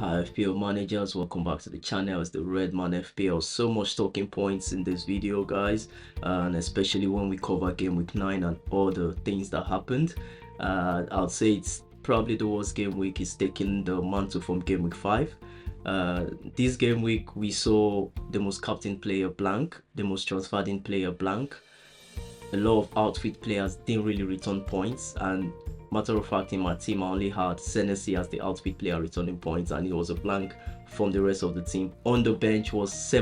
Hi FPL managers, welcome back to the channel. It's the Red Man FPL. So much talking points in this video, guys, and especially when we cover game week 9 and all the things that happened. I'll say it's probably the worst game week. Is taking the mantle from game week 5. This game week we saw the most captain player blank, the most transferred in player blank. A lot of outfit players didn't really return points, and matter of fact in my team I only had SENESI as the outfit player returning points, and it was a blank from the rest of the team. On the bench was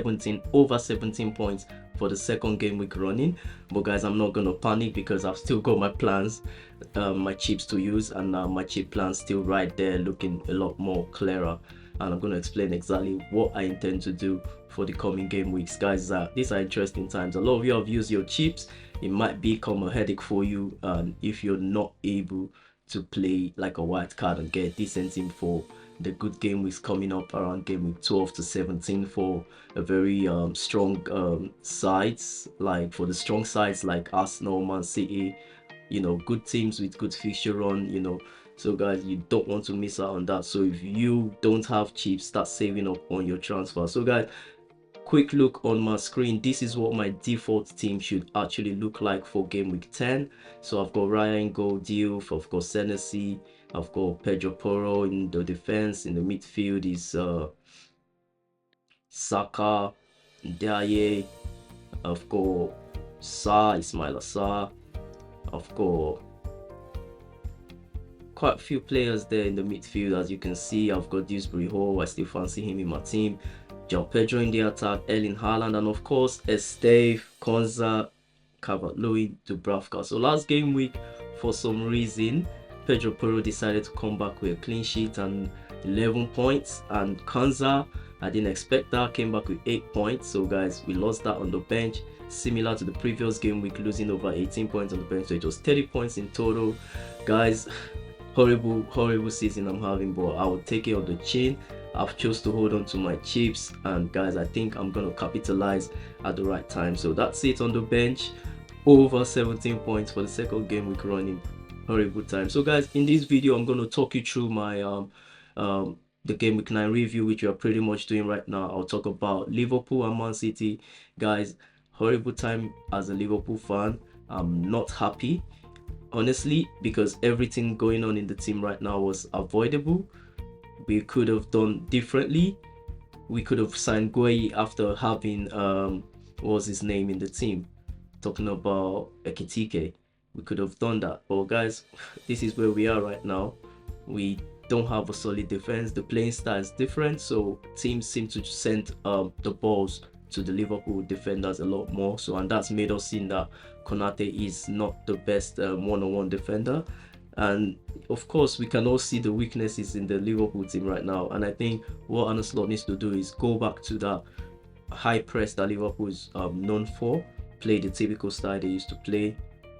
over 17 points for the second game week running. But guys, I'm not gonna panic because I've still got my plans, my chips to use, and my chip plans still right there looking a lot more clearer, and I'm going to explain exactly what I intend to do for the coming game weeks. Guys, these are interesting times. A lot of you have used your chips. It might become a headache for you, and if you're not able to play like a white card and get a decent team for the good game weeks coming up around game week 12 to 17 for a very strong sides, like for the strong sides like Arsenal, Man City, you know, good teams with good fixture run, you know. So guys, you don't want to miss out on that. So if you don't have chips, start saving up on your transfer. So guys, quick look on my screen. This is what my default team should actually look like for game week 10. So I've got Ryan Go, Diouf, I've got SENESI, I've got Pedro Porro in the defense. In the midfield is SAKA, Dye, I've got Ismail Assar, I've got quite a few players there in the midfield. As you can see, I've got Dewsbury Hall. I still fancy him in my team. João Pedro in the attack, Erling Haaland, and of course Esteve, Konza, Calvert-Lewin, DRAFTS. So last game week, for some reason, Pedro Porro decided to come back with a clean sheet and 11 points, and Konza, I didn't expect that, came back with 8 points. So guys, we lost that on the bench, similar to the previous game week, losing over 18 points on the bench. So it was 30 points in total. Guys, horrible season I'm having, but I will take it on the chin. I've chose to hold on to my chips, and guys, I think I'm gonna capitalize at the right time. So that's it on the bench. Over 17 points for the second game week running. Horrible time. So guys, in this video I'm gonna talk you through my the game week 9 review, which we are pretty much doing right now. I'll talk about Liverpool and Man City. Guys, horrible time as a Liverpool fan. I'm not happy, honestly, because everything going on in the team right now was avoidable. We could have done differently. We could have signed Gw9 after having what was his name in the team, talking about Ekitike. We could have done that, but guys, this is where we are right now. We don't have a solid defense. The playing style is different, so teams seem to send the balls to the Liverpool defenders a lot more. So, and that's made us see that Konate is not the best one-on-one defender. And of course, we can all see the weaknesses in the Liverpool team right now. And I think what Arne Slot needs to do is go back to that high press that Liverpool is known for, play the typical style they used to play.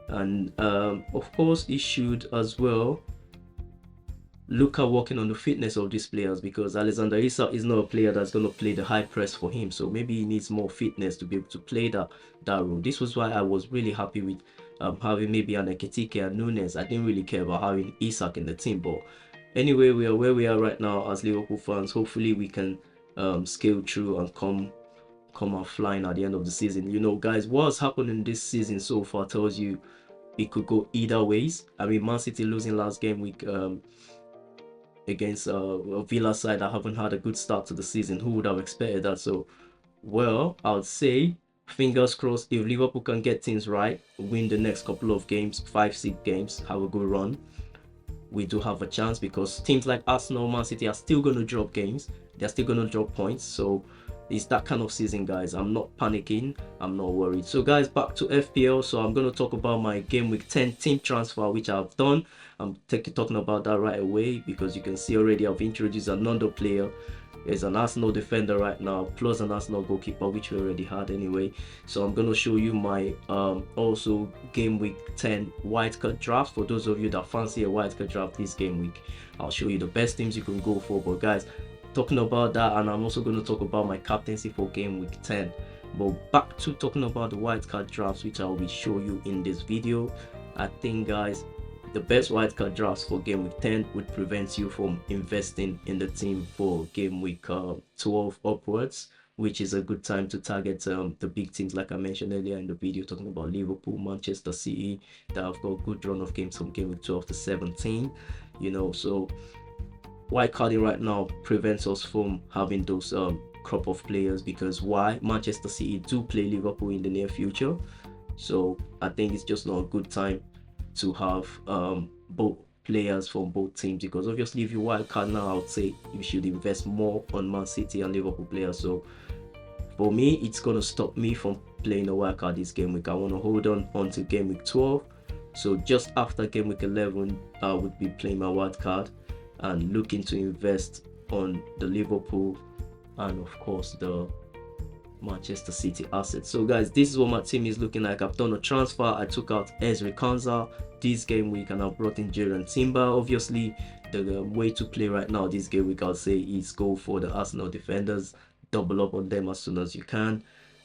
And of course, he should as well look at working on the fitness of these players, because Alexander Isak is not a player that's going to play the high press for him. So maybe he needs more fitness to be able to play that role. This was why I was really happy with having maybe an Ekitike and Nunes. I didn't really care about having Isak in the team. But anyway, we are where we are right now as Liverpool fans. Hopefully we can scale through and come out flying at the end of the season. You know, guys, what's happening this season so far tells you it could go either ways. I mean, Man City losing last game week against a Villa side that haven't had a good start to the season. Who would have expected that? So, well, I would say fingers crossed, if Liverpool can get things right, win the next couple of games, 5-6 games, have a good run, we do have a chance, because teams like Arsenal, Man City are still going to drop games. They're still going to drop points. So it's that kind of season, guys. I'm not panicking. I'm not worried. So guys, back to FPL. So I'm going to talk about my game week 10 team transfer, which I've done. I'm talking about that right away, because you can see already I've introduced another player. There's an Arsenal defender right now, plus an Arsenal goalkeeper, which we already had anyway. So I'm going to show you my also game week 10 wildcard draft. For those of you that fancy a wildcard draft this game week, I'll show you the best teams you can go for. But guys, talking about that, and I'm also going to talk about my captaincy for game week 10. But back to talking about the wildcard drafts, which I will show you in this video. I think, guys, the best wildcard drafts for game week 10 would prevent you from investing in the team for game week 12 upwards, which is a good time to target the big teams like I mentioned earlier in the video, talking about Liverpool, Manchester City, that have got a good run of games from game week 12 to 17, you know. So wildcarding right now prevents us from having those crop of players, because why? Manchester City do play Liverpool in the near future, so I think it's just not a good time to have both players from both teams, because obviously if you wildcard now, I would say you should invest more on Man City and Liverpool players. So for me, it's gonna stop me from playing a wildcard this game week. I want to hold on until game week 12. So just after game week 11, I would be playing my wildcard and looking to invest on the Liverpool and of course the Manchester City assets. So guys, this is what my team is looking like. I've done a transfer. I took out Ezri Konsa this game week and I brought in Jurriën Timber. Obviously the way to play right now this game week, I'll say, is go for the Arsenal defenders, double up on them as soon as you can,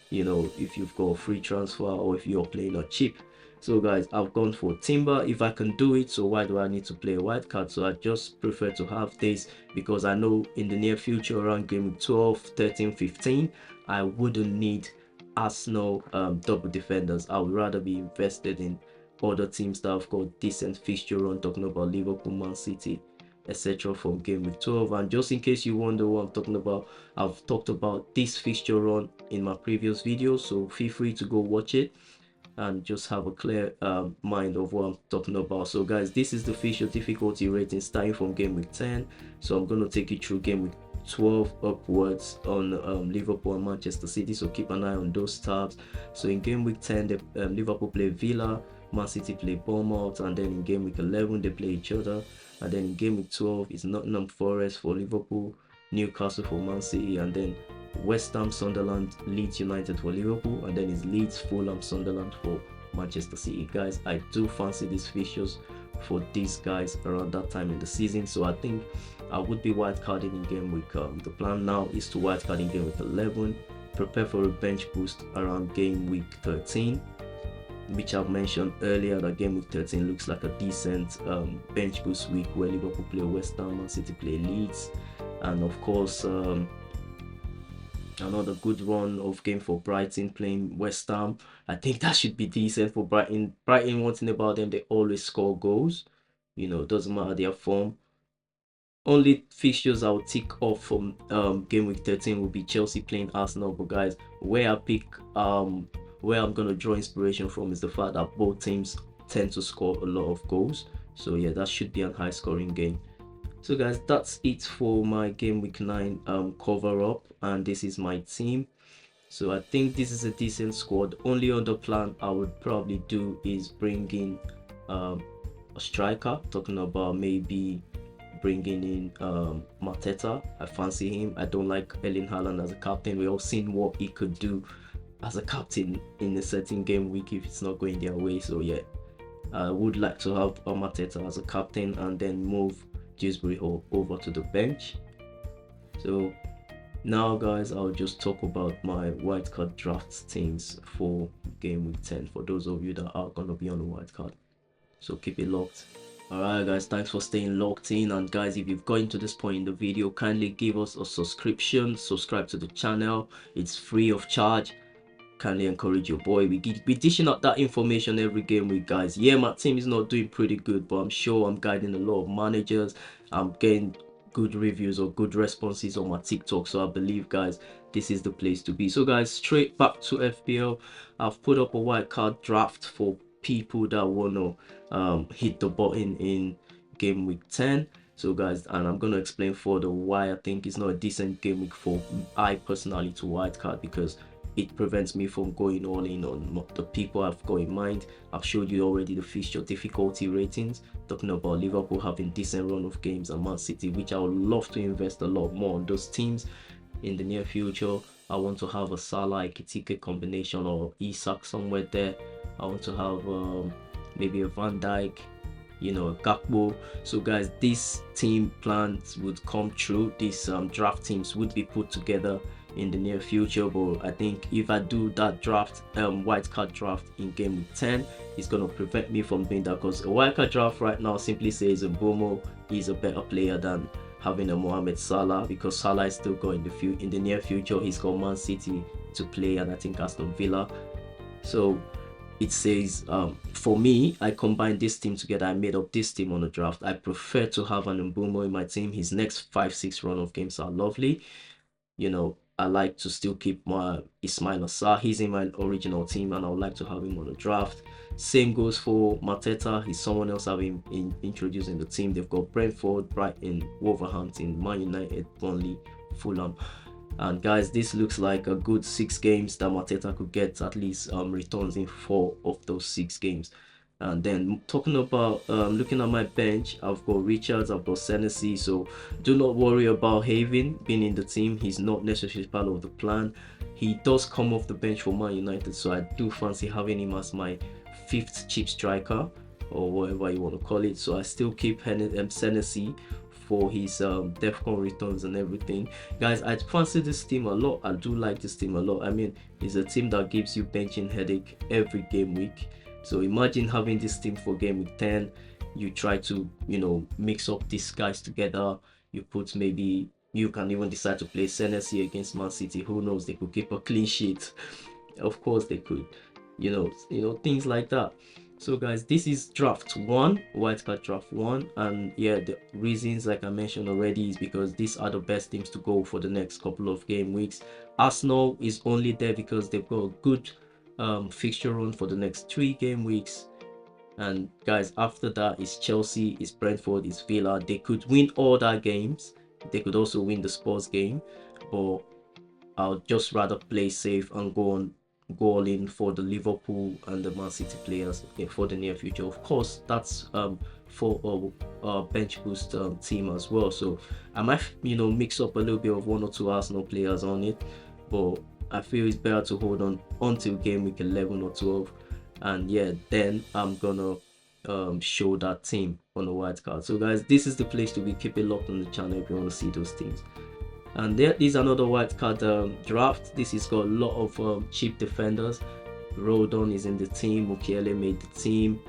you know, if you've got a free transfer or if you're playing a cheap. So guys, I've gone for Timber if I can do it. So why do I need to play a white card? So I just prefer to have this because I know in the near future, around game 12, 13, 15, I wouldn't need Arsenal double defenders. I would rather be invested in other teams that have got decent fixture run, talking about Liverpool, Man City, etc. from game week 12. And just in case you wonder what I'm talking about, I've talked about this fixture run in my previous video, so feel free to go watch it and just have a clear mind of what I'm talking about. So guys, this is the fixture difficulty rating starting from game week 10. So I'm going to take you through game week 12 upwards on Liverpool and Manchester City, so keep an eye on those tabs. So in game week 10, the, Liverpool play Villa, Man City play Bournemouth, and then in game week 11 they play each other, and then in game week 12 it's Nottingham Forest for Liverpool, Newcastle for Man City, and then West Ham, Sunderland, Leeds United for Liverpool, and then it's Leeds, Fulham, Sunderland for Manchester City. Guys, I do fancy these fixtures for these guys around that time in the season, so I think I would be wildcarding in game week. The plan now is to wildcard in game week 11, prepare for a bench boost around game week 13, which I've mentioned earlier that game week 13 looks like a decent bench boost week where Liverpool play West Ham, Man City play Leeds, and of course another good run of game for Brighton playing West Ham. I think that should be decent for Brighton. Brighton, one thing about them, they always score goals, you know, doesn't matter their form. Only fixtures I'll tick off from game week 13 will be Chelsea playing Arsenal. But guys, where I pick where I'm gonna draw inspiration from is the fact that both teams tend to score a lot of goals. So yeah, that should be a high scoring game. So guys, that's it for my game week 9 cover up, and this is my team. So I think this is a decent squad. Only other plan I would probably do is bring in a striker, talking about maybe bringing in MATETA. I fancy him. I don't like Haaland as a captain. We all seen what he could do as a captain in a certain game week if it's not going their way. So yeah, I would like to have MATETA as a captain and then move Dewsbury Hall over to the bench. So now guys, I'll just talk about my wildcard drafts teams for game week 10 for those of you that are gonna be on the wildcard. So keep it locked. Alright guys, thanks for staying locked in, and guys, if you've gotten to this point in the video, kindly give us a subscription, subscribe to the channel. It's free of charge. Kindly encourage your boy. We dishing out that information every game week, guys. Yeah, my team is not doing pretty good, but I'm sure I'm guiding a lot of managers. I'm getting good reviews or good responses on my TikTok, so I believe, guys, this is the place to be. So guys, straight back to FPL. I've put up a wildcard draft for people that want to hit the button in game week 10. So guys, and I'm going to explain further why I think it's not a decent game week for I personally to wildcard, because it prevents me from going all in on the people I've got in mind. I've showed you already the fixture difficulty ratings, talking about Liverpool having decent run of games and Man City, which I would love to invest a lot more on those teams in the near future. I want to have a Salah Ekitike combination or Isak somewhere there. I want to have maybe a Van Dijk, you know, a Gakpo. So guys, these team plans would come true. These draft teams would be put together in the near future. But I think if I do that draft, wildcard draft in game week 10, it's gonna prevent me from doing that, because a wildcard draft right now simply says a Bomo is a better player than having a Mohamed Salah, because Salah is still going in the near future. He's got Man City to play, and I think Aston Villa. So it says, for me, I combined this team together. I made up this team on the draft. I prefer to have an Mbumo in my team. His next 5-6 run of games are lovely. You know, I like to still keep my Ismail Assar. He's in my original team, and I would like to have him on the draft. Same goes for Mateta. He's someone else I've been introduced in the team. They've got Brentford, Brighton, Wolverhampton, Man United, Burnley, Fulham. And guys, this looks like a good 6 games that Mateta could get at least returns in 4 of those 6 games. And then talking about looking at my bench, I've got Richards, I've got Senesi. So do not worry about Haven being in the team. He's not necessarily part of the plan. He does come off the bench for Man United, so I do fancy having him as my 5th cheap striker, or whatever you want to call it. So I still keep Senesi for his DEFCON returns and everything. Guys, I fancy this team a lot. I do like this team a lot. I mean, it's a team that gives you benching headache every game week. So imagine having this team for game week 10. You try to, you know, mix up these guys together. You put, maybe you can even decide to play SENESI against Man City. Who knows? They could keep a clean sheet. Of course they could. You know, things like that. So guys, this is draft 1, wildcard draft 1, and yeah, the reasons, like I mentioned already, is because these are the best teams to go for the next couple of game weeks. Arsenal is only there because they've got a good fixture run for the next 3 game weeks, and guys, after that is Chelsea, is Brentford, is Villa. They could win all their games. They could also win the Spurs game, but I'll just rather play safe and go all in for the Liverpool and the Man City players for the near future. Of course, that's for a bench boost team as well. So I might, you know, mix up a little bit of 1 or 2 Arsenal players on it, but I feel it's better to hold on until game week 11 or 12, and yeah, then I'm gonna show that team on the white card. So guys, this is the place to be. Keep it locked on the channel if you want to see those teams. And there is another white card draft. This has got a lot of cheap defenders. Rodon is in the team. Mukiele made the team.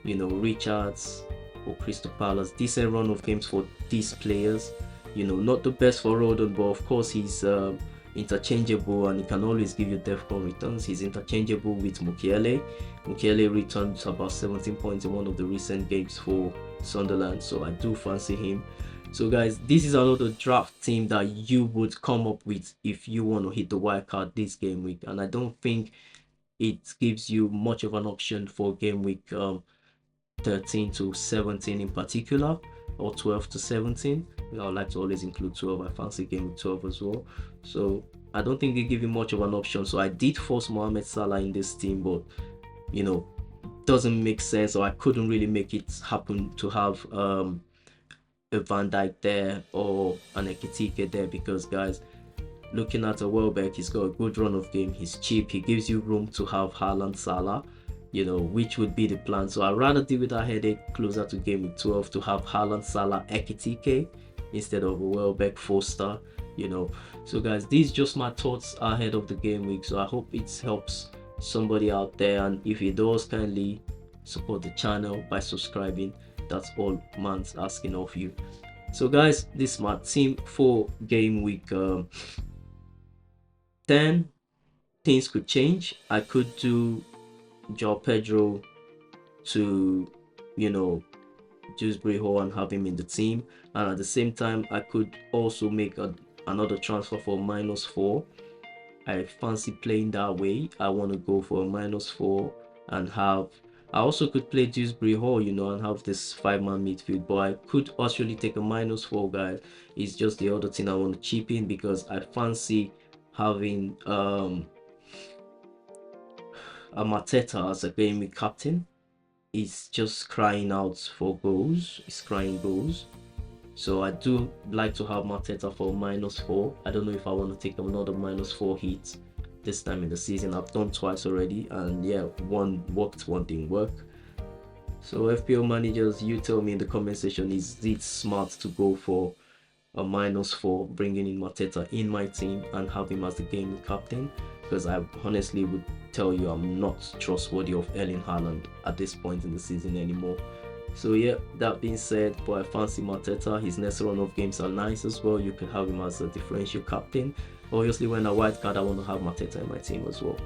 You know, Richards for Crystal Palace. Decent run of games for these players. You know, not the best for Rodon, but of course he's interchangeable, and he can always give you DEFCON returns. He's interchangeable with Mukiele. Mukiele returned about 17 points in one of the recent games for Sunderland, so I do fancy him. So guys, this is another draft team that you would come up with if you want to hit the wild card this game week, and I don't think it gives you much of an option for game week 13 to 17 in particular, or 12 to 17. I would like to always include 12. I fancy game week 12 as well, so I don't think they give you much of an option. So I did force Mohamed Salah in this team, but you know, doesn't make sense, or I couldn't really make it happen to have a Van Dijk there or an Ekitike there, because guys, looking at a Welbeck, he's got a good run of game, he's cheap, he gives you room to have Haaland, Salah, you know, which would be the plan. So I'd rather deal with that headache closer to game week 12 to have Haaland, Salah, Ekitike instead of a Welbeck 4-star, you know. So guys, these are just my thoughts ahead of the game week, so I hope it helps somebody out there, and if it does, kindly support the channel by subscribing. That's all man's asking of you. So guys, this is my team for game week 10. Things could change. I could do João Pedro to, you know, Dewsbury Hall and have him in the team, and at the same time I could also make another transfer for -4. I fancy playing that way. I want to go for a -4 and have, I also could play Dewsbury Hall, you know, and have this 5-man midfield, but I could actually take a -4, guys. It's just the other thing I want to chip in, because I fancy having a MATETA as a game week captain. It's just crying out for goals. It's crying goals. So I do like to have MATETA for -4. I don't know if I want to take another -4 hit this time in the season. I've done twice already, and yeah, one worked, one didn't work. So FPL managers, you tell me in the comment section, is it smart to go for a minus for bringing in Mateta in my team and have him as the game captain, because I honestly would tell you I'm not trustworthy of Erling Haaland at this point in the season anymore. So yeah, that being said, but I fancy Mateta. His next run of games are nice as well. You can have him as a differential captain. Obviously, when a white card, I want to have Mateta in my team as well.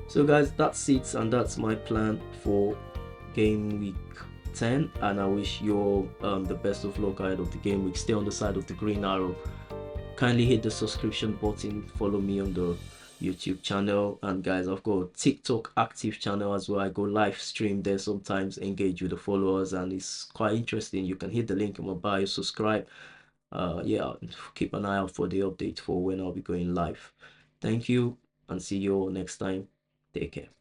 So guys, that's it, and that's my plan for game week 10, and I wish you all the best of luck ahead of the game week. Stay on the side of the green arrow. Kindly hit the subscription button, follow me on the YouTube channel, and guys, I've got a TikTok active channel as well. I go live stream there sometimes, engage with the followers, and it's quite interesting. You can hit the link in my bio, subscribe. Yeah, keep an eye out for the update for when I'll be going live. Thank you, and see you all next time. Take care.